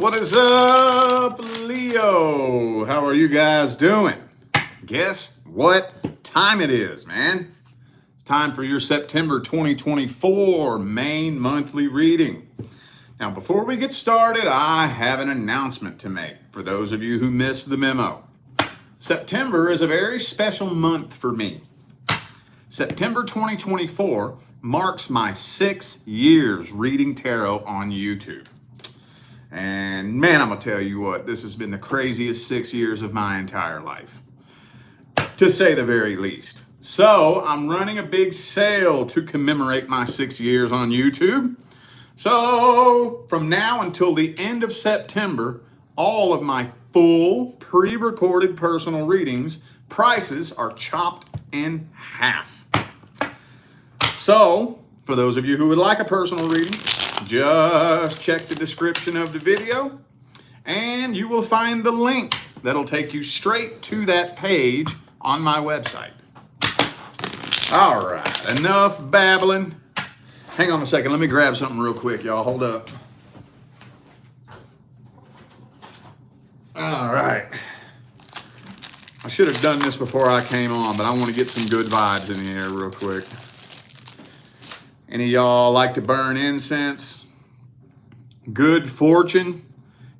What is up, Leo? How are you guys doing? Guess what time it is, man? It's time for your September 2024 main monthly reading. Now, before we get started, I have an announcement to make for those of you who missed the memo. September is a very special month for me. September 2024 marks my 6 years reading tarot on YouTube. And man, I'm gonna tell you what, this has been the craziest 6 years of my entire life, to say the very least. So I'm running a big sale to commemorate my 6 years on YouTube. So from now until the end of September, all of my full pre-recorded personal readings prices are chopped in half. So for those of you who would like a personal reading, just check the description of the video and you will find the link that'll take you straight to that page on my website. All right, enough babbling. Hang on a second, let me grab something real quick, y'all. Hold up. All right. I should have done this before I came on, but I want to get some good vibes in the air real quick. Any of y'all like to burn incense? Good Fortune.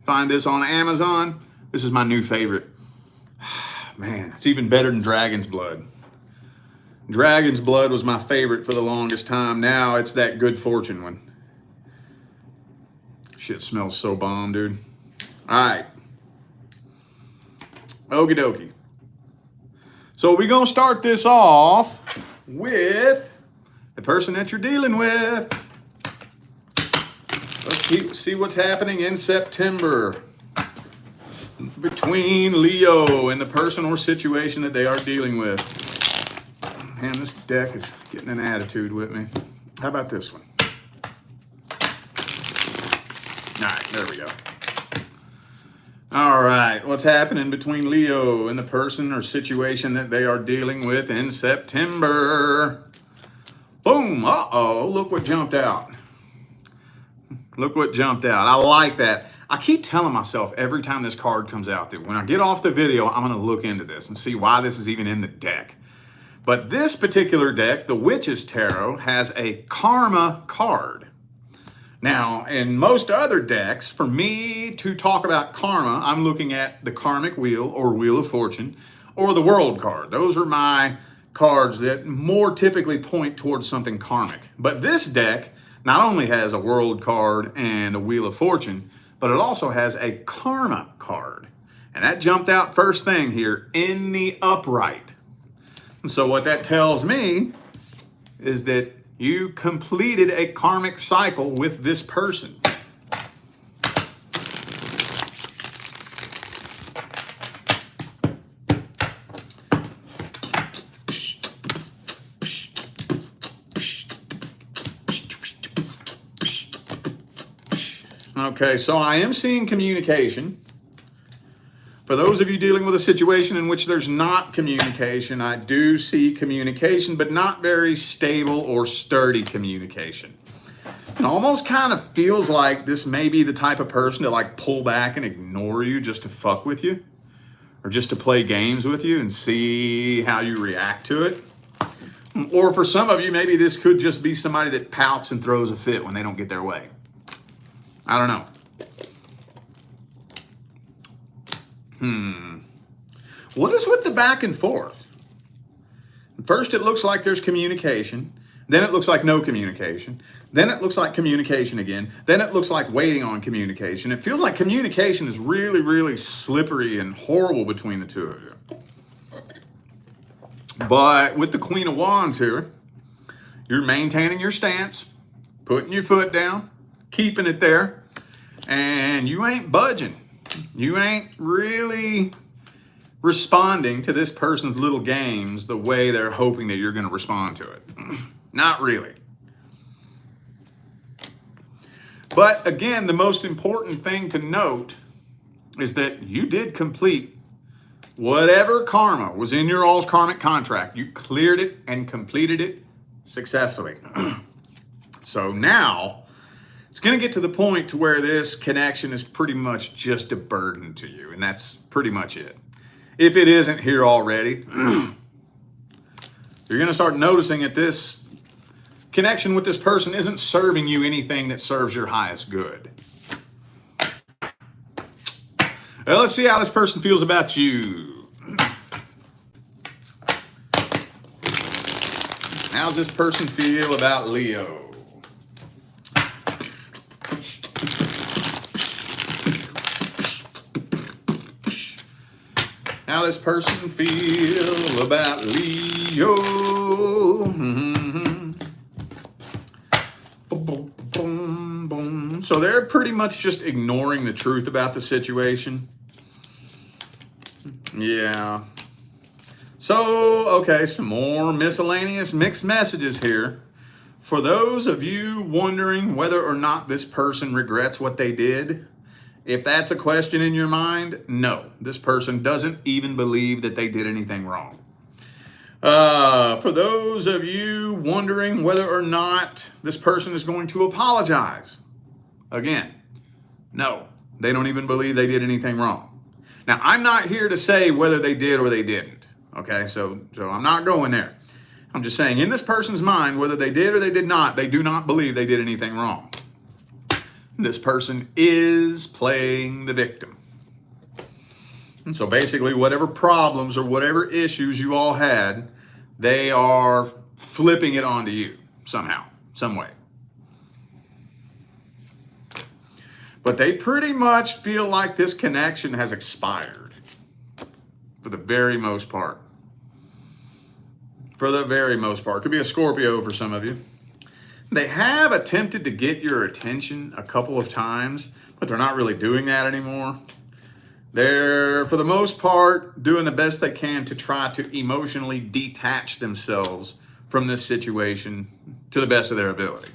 Find this on Amazon. This is my new favorite. Man, it's even better than Dragon's Blood. Dragon's Blood was my favorite for the longest time. Now it's that Good Fortune one. Shit smells so bomb, dude. All right. Okie dokie. So we're going to start this off with the person that you're dealing with. Let's see what's happening in September between Leo and the person or situation that they are dealing with. Man, this deck is getting an attitude with me. How about this one? All right, there we go. All right, what's happening between Leo and the person or situation that they are dealing with in September? Boom, uh-oh, look what jumped out. Look what jumped out. I like that. I keep telling myself every time this card comes out that when I get off the video, I'm going to look into this and see why this is even in the deck. But this particular deck, the Witch's Tarot, has a Karma card. Now, in most other decks, for me to talk about karma, I'm looking at the Karmic Wheel or Wheel of Fortune or the World card. Those are my cards that more typically point towards something karmic. But this deck not only has a World card and a Wheel of Fortune, but it also has a Karma card. And that jumped out first thing here in the upright. And so what that tells me is that you completed a karmic cycle with this person. Okay, so I am seeing communication. For those of you dealing with a situation in which there's not communication, I do see communication, but not very stable or sturdy communication. It almost kind of feels like this may be the type of person to like pull back and ignore you just to fuck with you, or just to play games with you and see how you react to it. Or for some of you, maybe this could just be somebody that pouts and throws a fit when they don't get their way. I don't know. What is with the back and forth? First, it looks like there's communication. Then it looks like no communication. Then it looks like communication again. Then it looks like waiting on communication. It feels like communication is really, really slippery and horrible between the two of you. But with the Queen of Wands here, you're maintaining your stance, putting your foot down, keeping it there, and you ain't budging. You ain't really responding to this person's little games the way they're hoping that you're going to respond to it. Not really. But again, the most important thing to note is that you did complete whatever karma was in your all's karmic contract. You cleared it and completed it successfully. So now It's going to get to the point to where this connection is pretty much just a burden to you, and that's pretty much it. If it isn't here already, you're going to start noticing that this connection with this person isn't serving you anything that serves your highest good. Well, let's see how this person feels about you. How's this person feel about Leo? How this person feel about Leo? Boom, boom, boom. So they're pretty much just ignoring the truth about the situation. Yeah. So, okay, some more miscellaneous mixed messages here. For those of you wondering whether or not this person regrets what they did, if that's a question in your mind, no. This person doesn't even believe that they did anything wrong. For those of you wondering whether or not this person is going to apologize, again, no. They don't even believe they did anything wrong. Now, I'm not here to say whether they did or they didn't. Okay, so I'm not going there. I'm just saying, in this person's mind, whether they did or they did not, they do not believe they did anything wrong. This person is playing the victim. And so basically, whatever problems or whatever issues you all had, they are flipping it onto you somehow, some way. But they pretty much feel like this connection has expired for the very most part. For the very most part. Could be a Scorpio for some of you. They have attempted to get your attention a couple of times, but they're not really doing that anymore. They're, for the most part, doing the best they can to try to emotionally detach themselves from this situation to the best of their ability.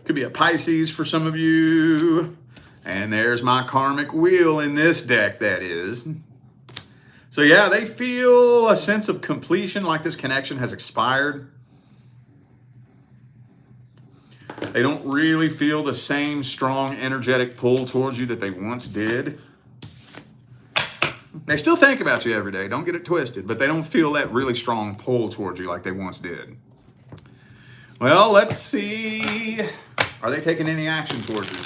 Could be a Pisces for some of you. And there's my karmic wheel in this deck, that is. So yeah, they feel a sense of completion, like this connection has expired. They don't really feel the same strong energetic pull towards you that they once did. They still think about you every day, don't get it twisted, but they don't feel that really strong pull towards you like they once did. Well, let's see. Are they taking any action towards you?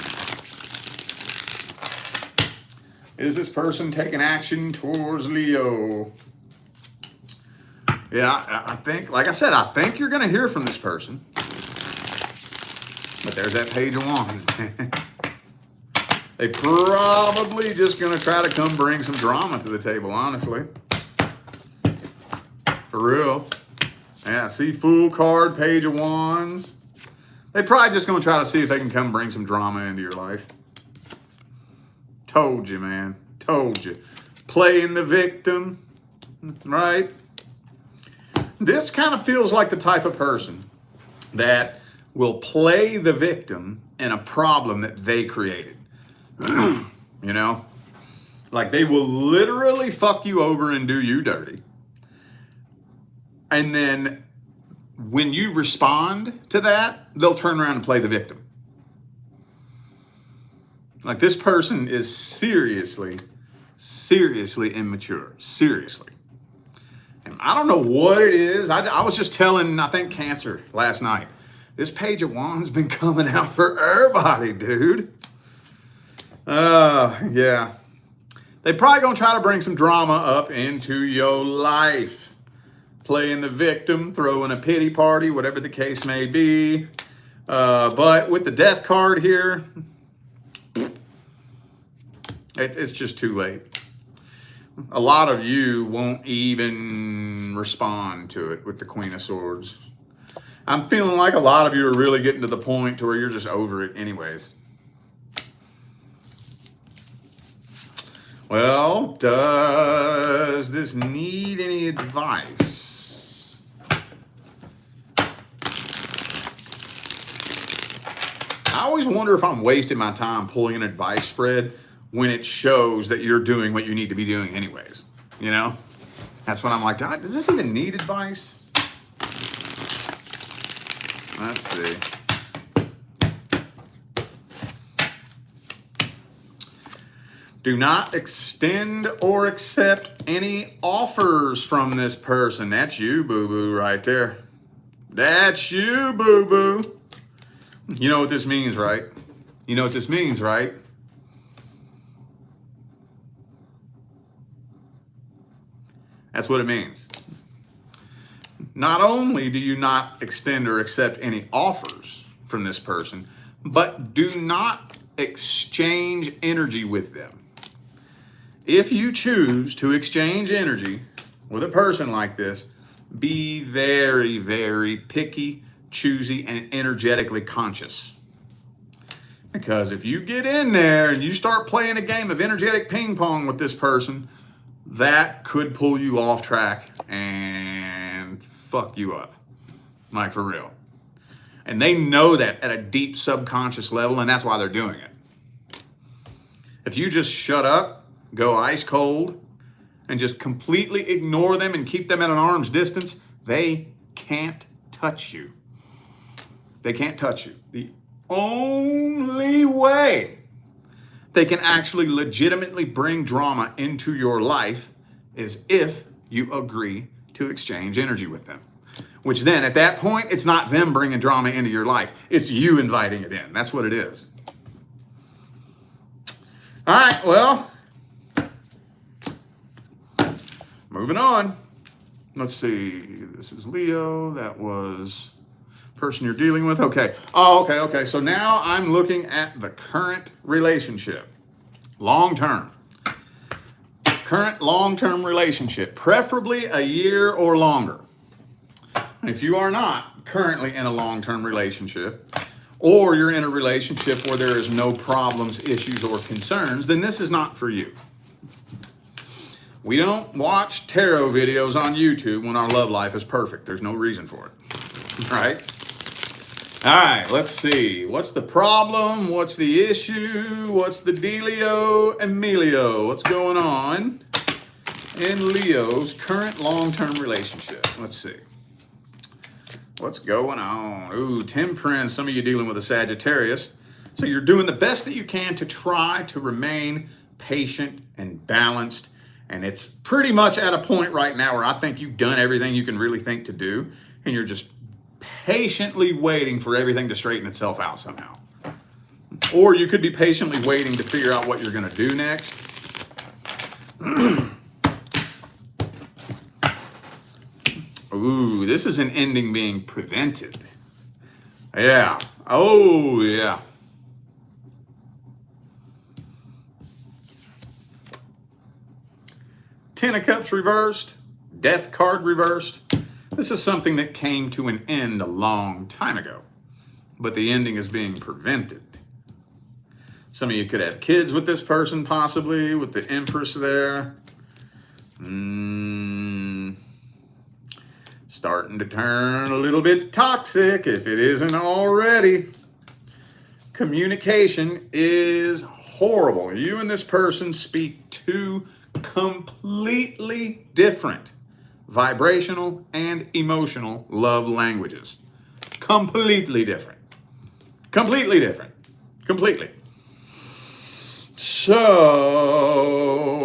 Is this person taking action towards Leo? Yeah, I think, like I said, I think you're going to hear from this person. But there's that Page of Wands. They probably just going to try to come bring some drama to the table, honestly. For real. Yeah, see, Fool card, Page of Wands. They probably just going to try to see if they can come bring some drama into your life. Told you, man. Told you. Playing the victim, right? This kind of feels like the type of person that will play the victim in a problem that they created. You know? Like they will literally fuck you over and do you dirty. And then when you respond to that, they'll turn around and play the victim. Like this person is seriously immature. Seriously. And I don't know what it is. I was just telling, I think, Cancer last night. This Page of Wands been coming out for everybody, dude. Yeah. They probably gonna try to bring some drama up into your life. Playing the victim, throwing a pity party, whatever the case may be. But with the Death card here, it's just too late. A lot of you won't even respond to it with the Queen of Swords. I'm feeling like a lot of you are really getting to the point to where you're just over it anyways. Well, does this need any advice? I always wonder if I'm wasting my time pulling an advice spread when it shows that you're doing what you need to be doing anyways, you know? That's when I'm like, does this even need advice? Let's see. Do not extend or accept any offers from this person. That's you, boo-boo, right there. That's you, boo-boo. You know what this means, right? You know what this means, right? That's what it means. Not only do you not extend or accept any offers from this person, but do not exchange energy with them. If you choose to exchange energy with a person like this, be very, very picky, choosy, and energetically conscious. Because if you get in there and you start playing a game of energetic ping pong with this person, that could pull you off track and fuck you up. Like, for real. And they know that at a deep subconscious level, and that's why they're doing it. If you just shut up, go ice cold, and just completely ignore them and keep them at an arm's distance, they can't touch you. They can't touch you. The only way they can actually legitimately bring drama into your life is if you agree to exchange energy with them. Which then, at that point, it's not them bringing drama into your life. It's you inviting it in. That's what it is. All right, well, moving on. Let's see. This is Leo. That was person you're dealing with. Okay. Oh, okay. So now I'm looking at the current relationship. Long-term. Current long-term relationship, preferably a year or longer. And if you are not currently in a long-term relationship, or you're in a relationship where there is no problems, issues, or concerns, then this is not for you. We don't watch tarot videos on YouTube when our love life is perfect. There's no reason for it, right? All right, let's see. What's the problem? What's the issue? What's the dealio? Emilio, what's going on in Leo's current long-term relationship? Let's see. What's going on? Ooh, Temperance. Some of you dealing with a Sagittarius. So you're doing the best that you can to try to remain patient and balanced. And it's pretty much at a point right now where I think you've done everything you can really think to do. And you're just patiently waiting for everything to straighten itself out somehow. Or you could be patiently waiting to figure out what you're going to do next. Ooh, this is an ending being prevented. Yeah. Oh, yeah. Ten of Cups reversed. Death card reversed. This is something that came to an end a long time ago, but the ending is being prevented. Some of you could have kids with this person, possibly, with the Empress there. Starting to turn a little bit toxic if it isn't already. Communication is horrible. You and this person speak two completely different vibrational and emotional love languages. Completely different. Completely different. Completely. So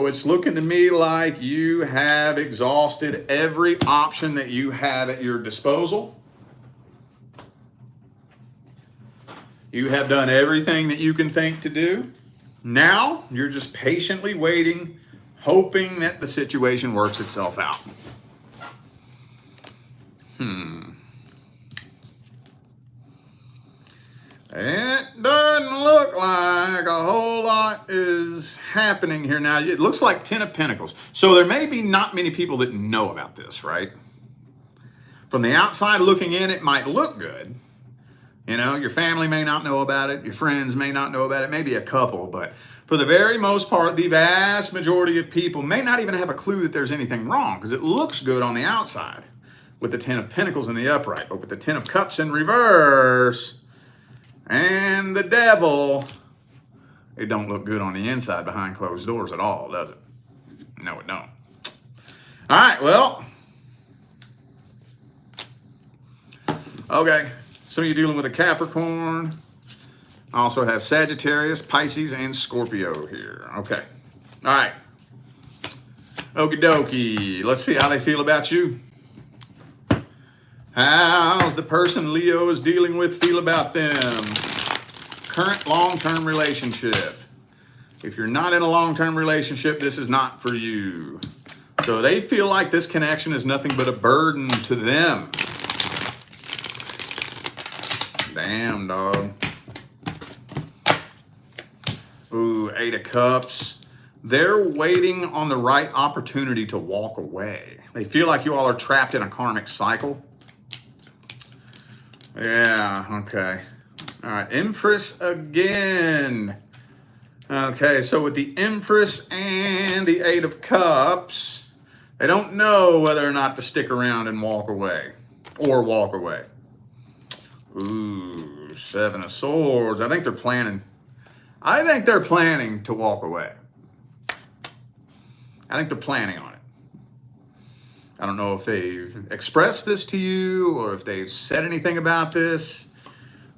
it's looking to me like you have exhausted every option that you have at your disposal. You have done everything that you can think to do. Now you're just patiently waiting, hoping that the situation works itself out. It doesn't look like a whole lot is happening here now. It looks like Ten of Pentacles. So there may be not many people that know about this, right? From the outside looking in, it might look good. You know, your family may not know about it. Your friends may not know about it. Maybe a couple. But for the very most part, the vast majority of people may not even have a clue that there's anything wrong because it looks good on the outside with the Ten of Pentacles in the upright. But with the Ten of Cups in reverse and the Devil, it don't look good on the inside behind closed doors at all, does it? No, it don't. All right, well. Okay, some of you dealing with a Capricorn. I also have Sagittarius, Pisces, and Scorpio here. Okay. All right. Okie dokie. Let's see how they feel about you. How's the person Leo is dealing with feel about them? Current long-term relationship. If you're not in a long-term relationship, this is not for you. So they feel like this connection is nothing but a burden to them. Damn, dog. Ooh, 8 of Cups. They're waiting on the right opportunity to walk away. They feel like you all are trapped in a karmic cycle. Yeah, okay. All right, Empress again. Okay, so with the Empress and the 8 of Cups, they don't know whether or not to stick around and walk away or walk away. Ooh, 7 of Swords. I think they're planning to walk away. I think they're planning on it. I don't know if they've expressed this to you or if they've said anything about this,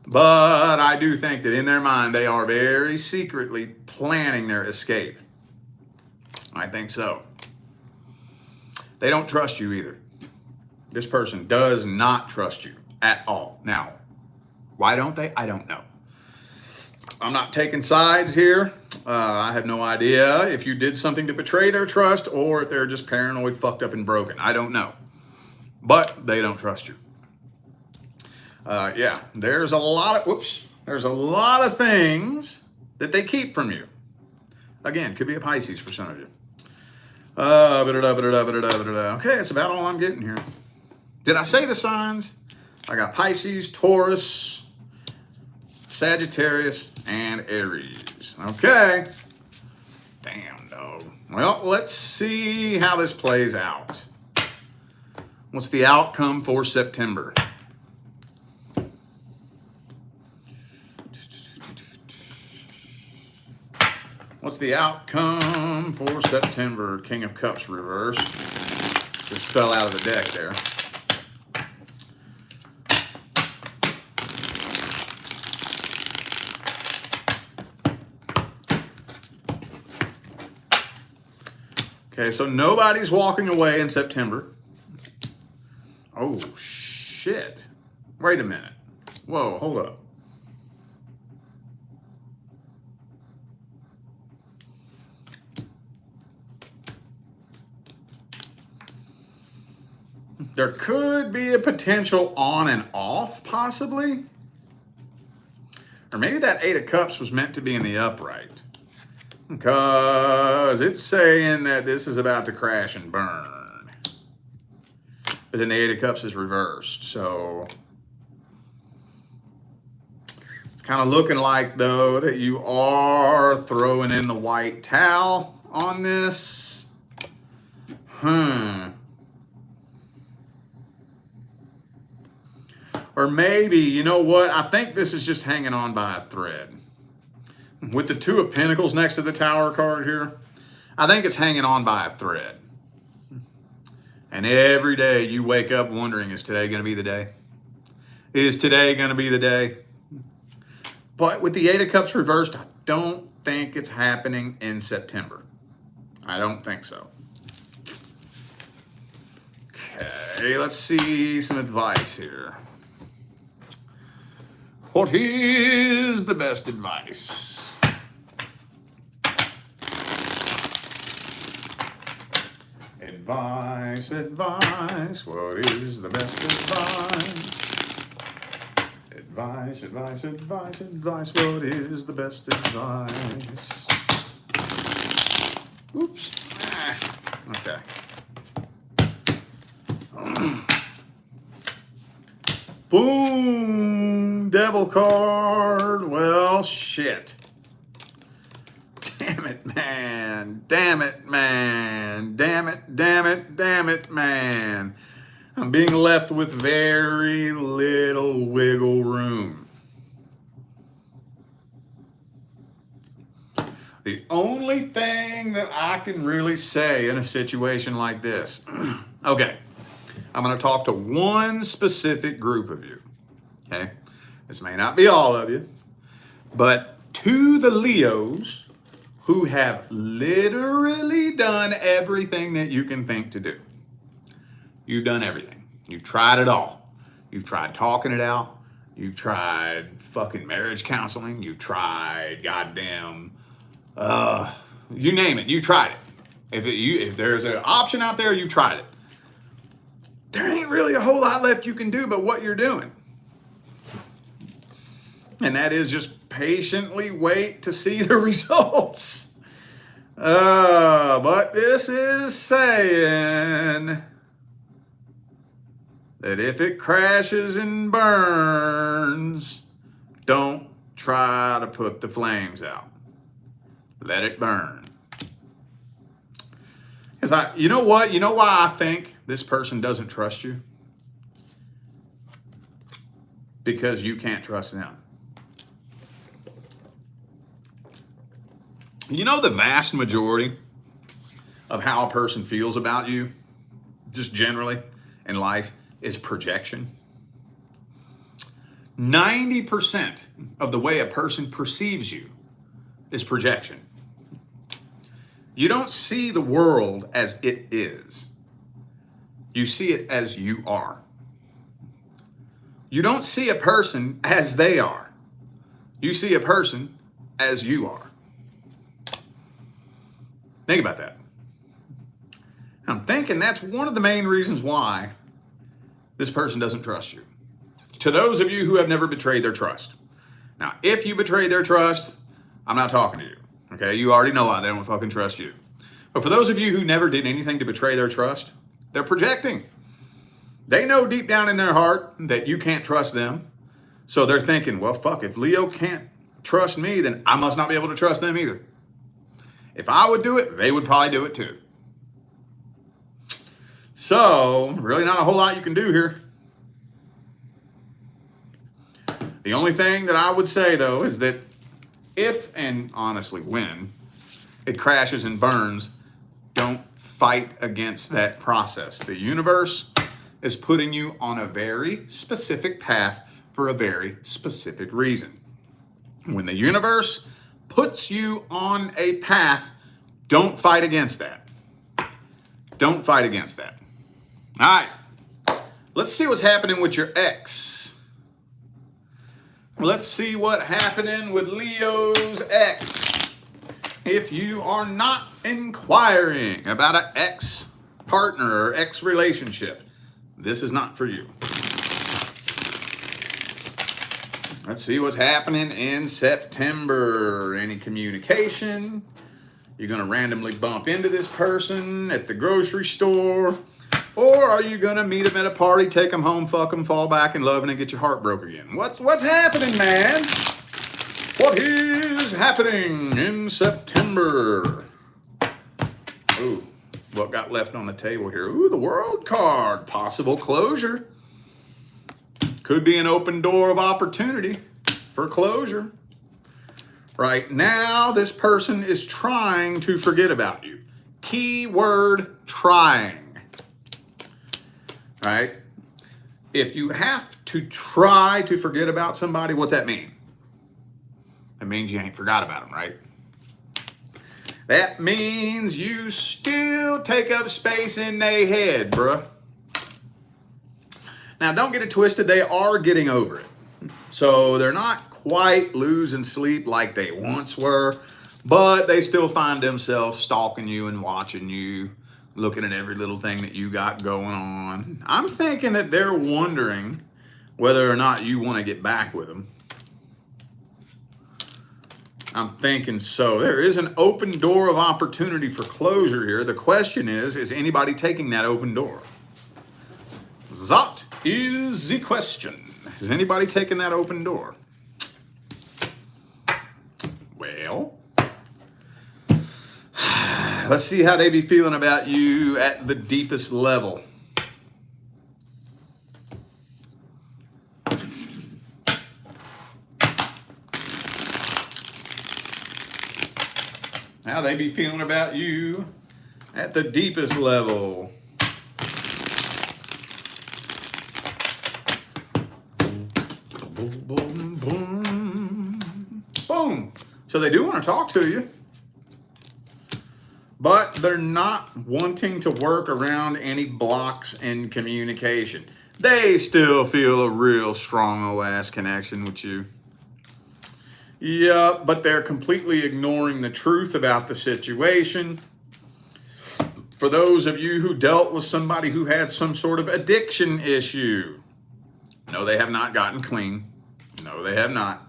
but I do think that in their mind, they are very secretly planning their escape. I think so. They don't trust you either. This person does not trust you at all. Now, why don't they? I don't know. I'm not taking sides here. I have no idea if you did something to betray their trust or if they're just paranoid, fucked up, and broken. I don't know. But they don't trust you. Yeah, there's a lot of things that they keep from you. Again, could be a Pisces for some of you. Okay, that's about all I'm getting here. Did I say the signs? I got Pisces, Taurus, Sagittarius, and Aries. Okay. Damn, dog. Well, let's see how this plays out. What's the outcome for September? What's the outcome for September? King of Cups reversed. Just fell out of the deck there. Okay, so nobody's walking away in September. Oh, shit. Wait a minute. Whoa, hold up. There could be a potential on and off, possibly. Or maybe that 8 of Cups was meant to be in the upright. Because it's saying that this is about to crash and burn. But then the 8 of Cups is reversed. So it's kind of looking like, though, that you are throwing in the white towel on this. Or maybe, you know what? I think this is just hanging on by a thread. With the 2 of Pentacles next to the Tower card here, I think it's hanging on by a thread. And every day you wake up wondering, is today going to be the day? Is today going to be the day? But with the 8 of Cups reversed, I don't think it's happening in September. I don't think so. Okay, let's see some advice here. What is the best advice? Advice, advice, what is the best advice? Advice, advice, advice, advice, what is the best advice? Oops. Okay. Boom! Devil card. Well, shit. Damn it, man. Damn it, man. Damn it, damn it, damn it, man. I'm being left with very little wiggle room. The only thing that I can really say in a situation like this, okay, I'm going to talk to one specific group of you, okay? This may not be all of you, but to the Leos who have literally done everything that you can think to do. You've done everything. You've tried it all. You've tried talking it out. You've tried fucking marriage counseling. You've tried goddamn, you name it. You tried it. If there's an option out there, you've tried it. There ain't really a whole lot left you can do but what you're doing. And that is just patiently wait to see the results. But this is saying that if it crashes and burns, don't try to put the flames out. Let it burn. You know what? You know why I think this person doesn't trust you? Because you can't trust them. You know the vast majority of how a person feels about you, just generally in life, is projection. 90% of the way a person perceives you is projection. You don't see the world as it is. You see it as you are. You don't see a person as they are. You see a person as you are. Think about that. I'm thinking that's one of the main reasons why this person doesn't trust you. To those of you who have never betrayed their trust. Now, if you betray their trust, I'm not talking to you. Okay, you already know why they don't fucking trust you. But for those of you who never did anything to betray their trust, they're projecting. They know deep down in their heart that you can't trust them. So they're thinking, well, fuck, if Leo can't trust me, then I must not be able to trust them either. If I would do it, they would probably do it too. So, really not a whole lot you can do here. The only thing that I would say, though, is that if, and honestly when, it crashes and burns, don't fight against that process. The universe is putting you on a very specific path for a very specific reason. When the universe puts you on a path, don't fight against that. Don't fight against that. All right, let's see what's happening with your ex. Let's see what's happening with Leo's ex. If you are not inquiring about an ex-partner or ex-relationship, this is not for you. Let's see what's happening in September. Any communication? You're going to randomly bump into this person at the grocery store? Or are you going to meet them at a party, take them home, fuck them, fall back in love, and then get your heart broke again? What's happening, man? What is happening in September? Ooh, what got left on the table here? Ooh, the World card. Possible closure. Could be an open door of opportunity for closure. Right now, this person is trying to forget about you. Keyword trying. Right? If you have to try to forget about somebody, what's that mean? It means you ain't forgot about them, right? That means you still take up space in their head, bruh. Now, don't get it twisted. They are getting over it. So they're not quite losing sleep like they once were, but they still find themselves stalking you and watching you, looking at every little thing that you got going on. I'm thinking that they're wondering whether or not you want to get back with them. I'm thinking so. There is an open door of opportunity for closure here. The question is anybody taking that open door? That is the question. Is anybody taking that open door? Well, let's see how they be feeling about you at the deepest level. How they be feeling about you at the deepest level. Boom, boom, boom. Boom. So they do want to talk to you. but they're not wanting to work around any blocks in communication. They still feel a real strong OS connection with you. Yeah, but they're completely ignoring the truth about the situation. For those of you who dealt with somebody who had some sort of addiction issue, no, they have not gotten clean. No, they have not.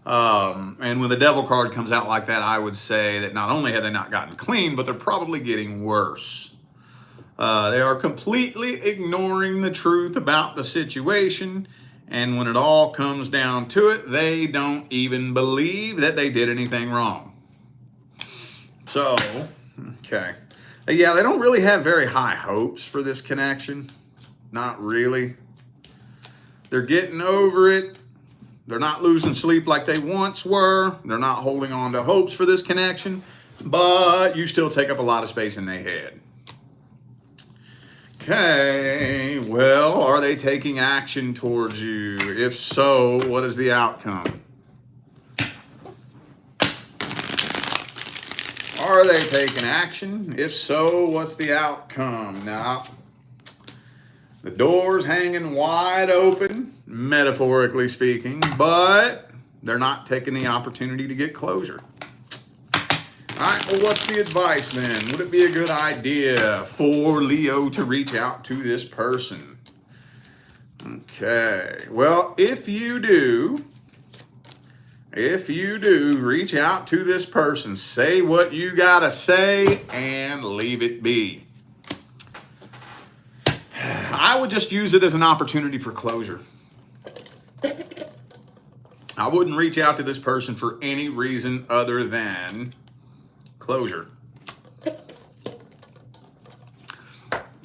And when the devil card comes out like that, I would say that not only have they not gotten clean, but they're probably getting worse. They are completely ignoring the truth about the situation. And when it all comes down to it, they don't even believe that they did anything wrong. So, okay. Yeah, they don't really have very high hopes for this connection. Not really. They're getting over it. They're not losing sleep like they once were. They're not holding on to hopes for this connection. But you still take up a lot of space in their head. Okay, well, are they taking action towards you? If so, what is the outcome? Are they taking action? If so, what's the outcome? Now, the door's hanging wide open, metaphorically speaking, but they're not taking the opportunity to get closure. All right, well, what's the advice then? Would it be a good idea for Leo to reach out to this person? Okay, well, if you do reach out to this person, say what you gotta say and leave it be. I would just use it as an opportunity for closure. I wouldn't reach out to this person for any reason other than closure.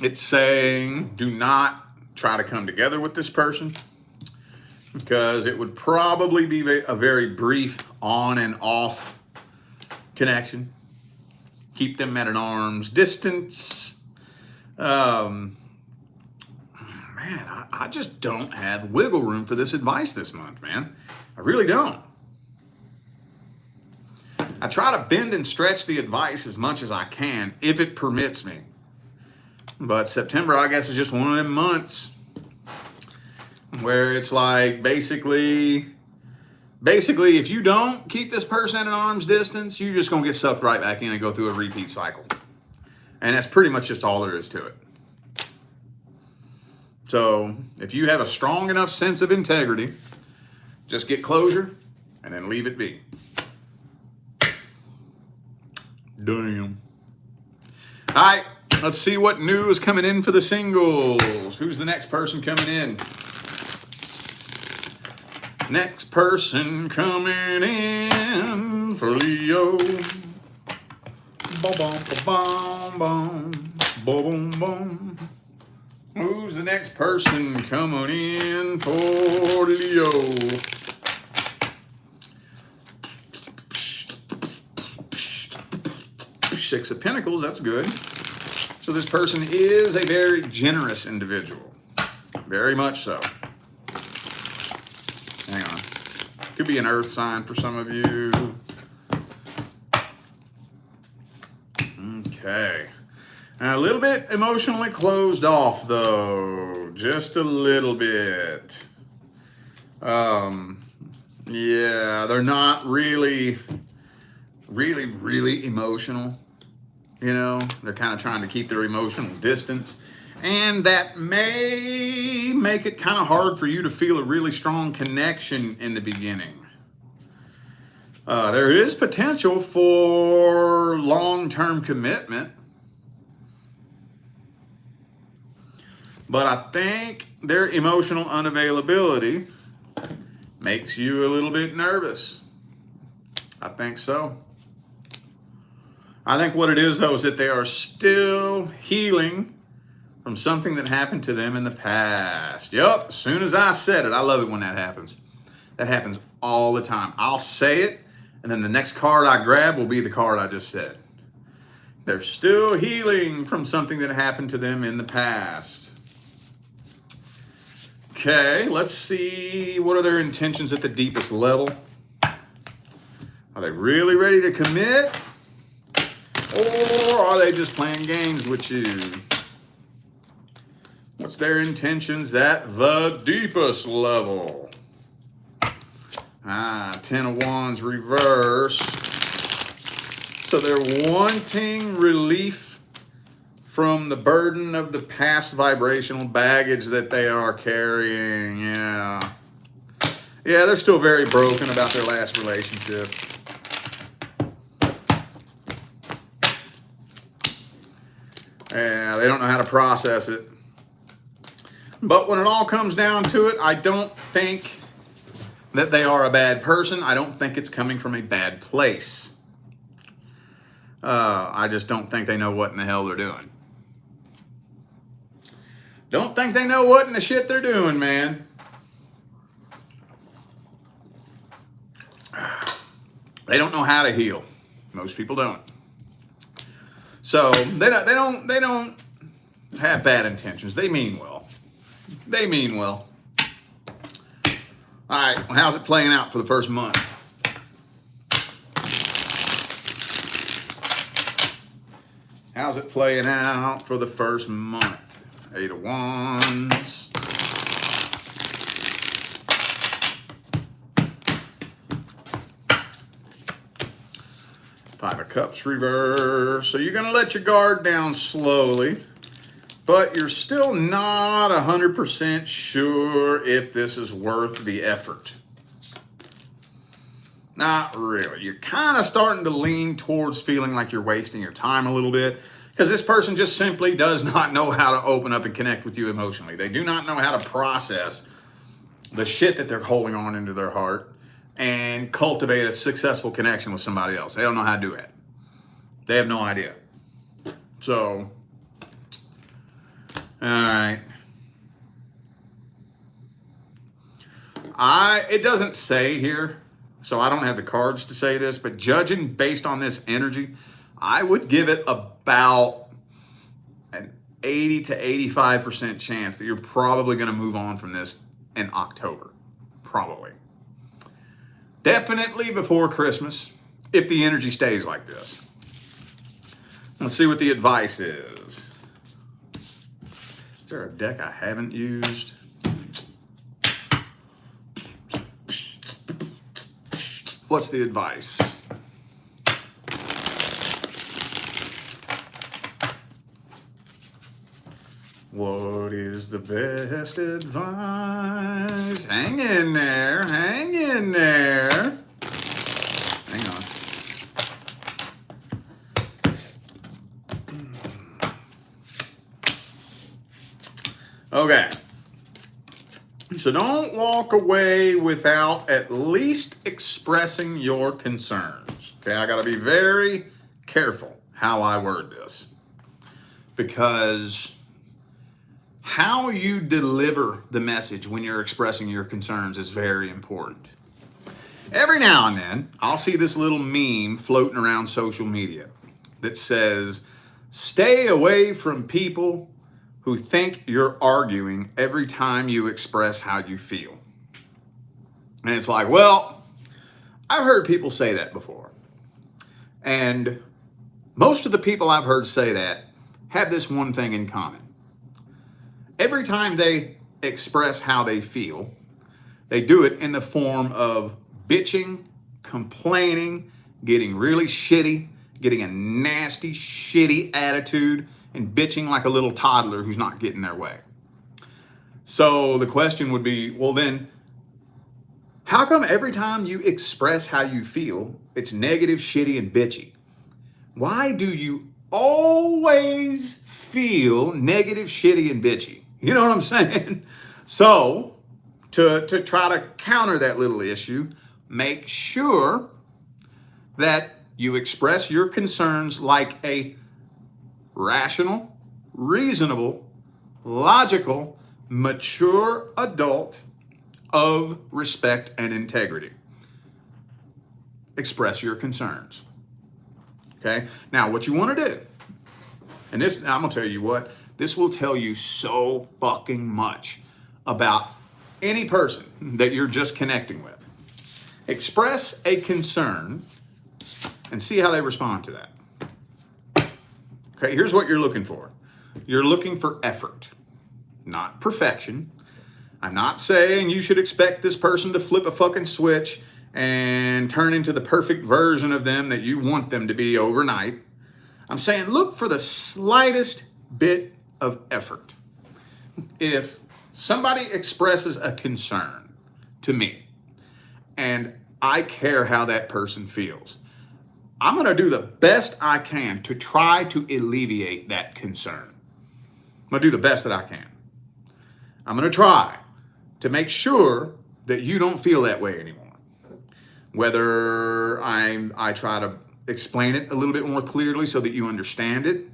It's saying do not try to come together with this person because it would probably be a very brief on and off connection. Keep them at an arm's distance. Man, I just don't have wiggle room for this advice this month, man. I really don't. I try to bend and stretch the advice as much as I can, if it permits me. But September, I guess, is just one of them months where it's like, basically, if you don't keep this person at an arm's distance, you're just going to get sucked right back in and go through a repeat cycle. And that's pretty much just all there is to it. So if you have a strong enough sense of integrity, just get closure and then leave it be. Damn. All right, let's see what new is coming in for the singles. Who's the next person coming in? Next person coming in for Leo. Boom. Who's the next person coming in for Leo? Six of Pentacles, that's good. So this person is a very generous individual. Very much so. Hang on. Could be an earth sign for some of you. Okay. A little bit emotionally closed off, though. Just a little bit. Yeah, they're not really emotional. You know, they're kind of trying to keep their emotional distance. And that may make it kind of hard for you to feel a really strong connection in the beginning. There is potential for long-term commitment. But I think their emotional unavailability makes you a little bit nervous. I think so. I think what it is, though, is that they are still healing from something that happened to them in the past. Yup, as soon as I said it, I love it when that happens. That happens all the time. I'll say it, and then the next card I grab will be the card I just said. They're still healing from something that happened to them in the past. Okay, let's see. What are their intentions at the deepest level? Are they really ready to commit? Or are they just playing games with you? What's their intentions at the deepest level? 10 of Wands reverse. So they're wanting relief from the burden of the past vibrational baggage that they are carrying. Yeah, they're still very broken about their last relationship. Yeah, they don't know how to process it. But when it all comes down to it, I don't think that they are a bad person. I don't think it's coming from a bad place. I just don't think they know what in the hell they're doing. Don't think they know what in the shit they're doing, man. They don't know how to heal. Most people don't. So they don't have bad intentions. They mean well. They mean well. All right, well, how's it playing out for the first month? How's it playing out for the first month? 8 of Wands. Five of Cups reverse. So you're going to let your guard down slowly, but you're still not 100% sure if this is worth the effort. Not really. You're kind of starting to lean towards feeling like you're wasting your time a little bit because this person just simply does not know how to open up and connect with you emotionally. They do not know how to process the shit that they're holding on into their heart and cultivate a successful connection with somebody else. They don't know how to do it. They have no idea. So, all right. It doesn't say here, so I don't have the cards to say this, but judging based on this energy, I would give it about an 80 to 85% chance that you're probably going to move on from this in October. Probably. Definitely before Christmas, if the energy stays like this. Let's see what the advice is. Is there a deck I haven't used? What's the advice? What is the best advice? Hang in there, hang in there. Hang on. Okay. So don't walk away without at least expressing your concerns. Okay, I got to be very careful how I word this, because how you deliver the message when you're expressing your concerns is very important. Every now and then, I'll see this little meme floating around social media that says, stay away from people who think you're arguing every time you express how you feel. And it's like, well, I've heard people say that before. And most of the people I've heard say that have this one thing in common. Every time they express how they feel, they do it in the form of bitching, complaining, getting really shitty, getting a nasty, shitty attitude, and bitching like a little toddler who's not getting their way. So the question would be, well then, how come every time you express how you feel, it's negative, shitty, and bitchy? Why do you always feel negative, shitty, and bitchy? You know what I'm saying? So to try to counter that little issue, make sure that you express your concerns like a rational, reasonable, logical, mature adult of respect and integrity. Express your concerns. Okay? Now, what you want to do, and this, I'm going to tell you what, this will tell you so fucking much about any person that you're just connecting with. Express a concern and see how they respond to that. Okay, here's what you're looking for. You're looking for effort, not perfection. I'm not saying you should expect this person to flip a fucking switch and turn into the perfect version of them that you want them to be overnight. I'm saying look for the slightest bit of effort. If somebody expresses a concern to me and I care how that person feels, I'm going to do the best I can to try to alleviate that concern. I'm going to do the best that I can. I'm going to try to make sure that you don't feel that way anymore. Whether I try to explain it a little bit more clearly so that you understand it,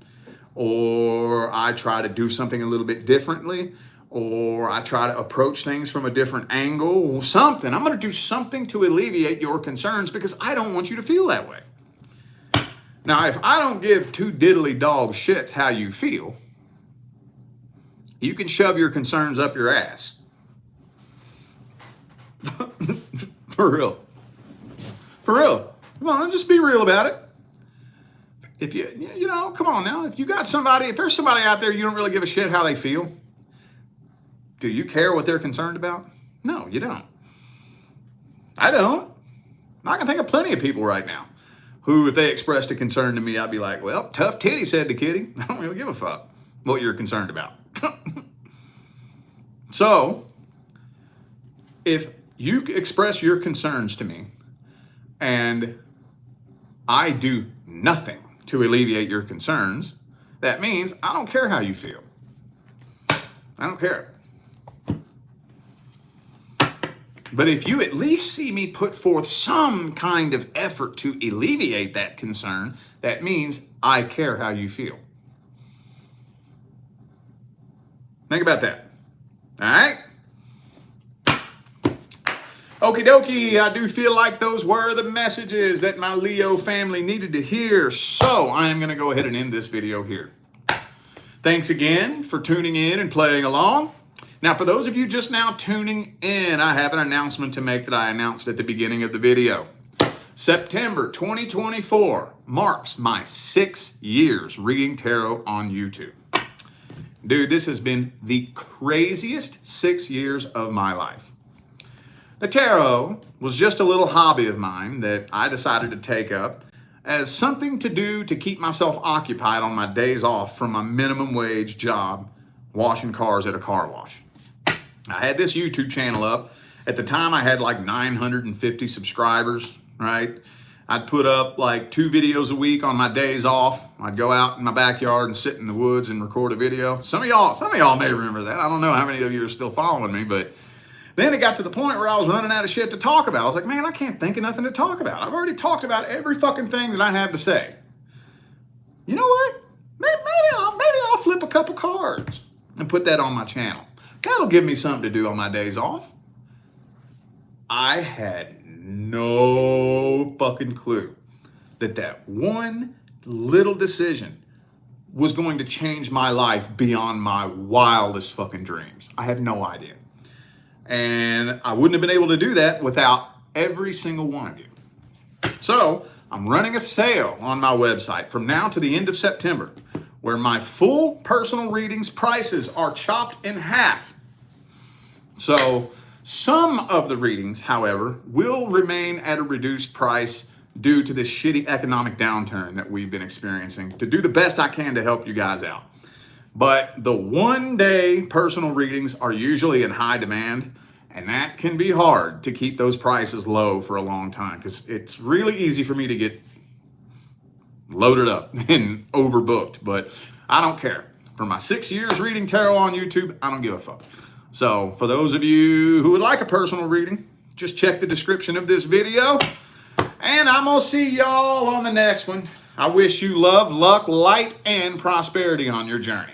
or I try to do something a little bit differently, or I try to approach things from a different angle, or something. I'm going to do something to alleviate your concerns because I don't want you to feel that way. Now, if I don't give two diddly dog shits how you feel, you can shove your concerns up your ass. For real. For real. Come on, just be real about it. If you know, come on now. If you got somebody, if there's somebody out there you don't really give a shit how they feel, do you care what they're concerned about? No, you don't. I don't. I can think of plenty of people right now who, if they expressed a concern to me, I'd be like, well, tough titty, said the kitty. I don't really give a fuck what you're concerned about. So, if you express your concerns to me and I do nothing to alleviate your concerns, that means I don't care how you feel. I don't care. But if you at least see me put forth some kind of effort to alleviate that concern, that means I care how you feel. Think about that. All right? Okie dokie, I do feel like those were the messages that my Leo family needed to hear. So I am going to go ahead and end this video here. Thanks again for tuning in and playing along. Now, for those of you just now tuning in, I have an announcement to make that I announced at the beginning of the video. September 2024 marks my 6 years reading tarot on YouTube. Dude, this has been the craziest 6 years of my life. The tarot was just a little hobby of mine that I decided to take up as something to do to keep myself occupied on my days off from my minimum wage job washing cars at a car wash. I had this YouTube channel up. At the time, I had like 950 subscribers, right? I'd put up like 2 videos a week on my days off. I'd go out in my backyard and sit in the woods and record a video. Some of y'all may remember that. I don't know how many of you are still following me, but then it got to the point where I was running out of shit to talk about. I was like, man, I can't think of nothing to talk about. I've already talked about every fucking thing that I have to say. You know what? Maybe I'll flip a couple cards and put that on my channel. That'll give me something to do on my days off. I had no fucking clue that one little decision was going to change my life beyond my wildest fucking dreams. I had no idea. And I wouldn't have been able to do that without every single one of you. So I'm running a sale on my website from now to the end of September, where my full personal readings prices are chopped in half. So some of the readings, however, will remain at a reduced price due to this shitty economic downturn that we've been experiencing, to do the best I can to help you guys out. But the one-day personal readings are usually in high demand, and that can be hard to keep those prices low for a long time because it's really easy for me to get loaded up and overbooked, but I don't care. For my 6 years reading tarot on YouTube, I don't give a fuck. So for those of you who would like a personal reading, just check the description of this video, and I'm gonna see y'all on the next one. I wish you love, luck, light, and prosperity on your journey.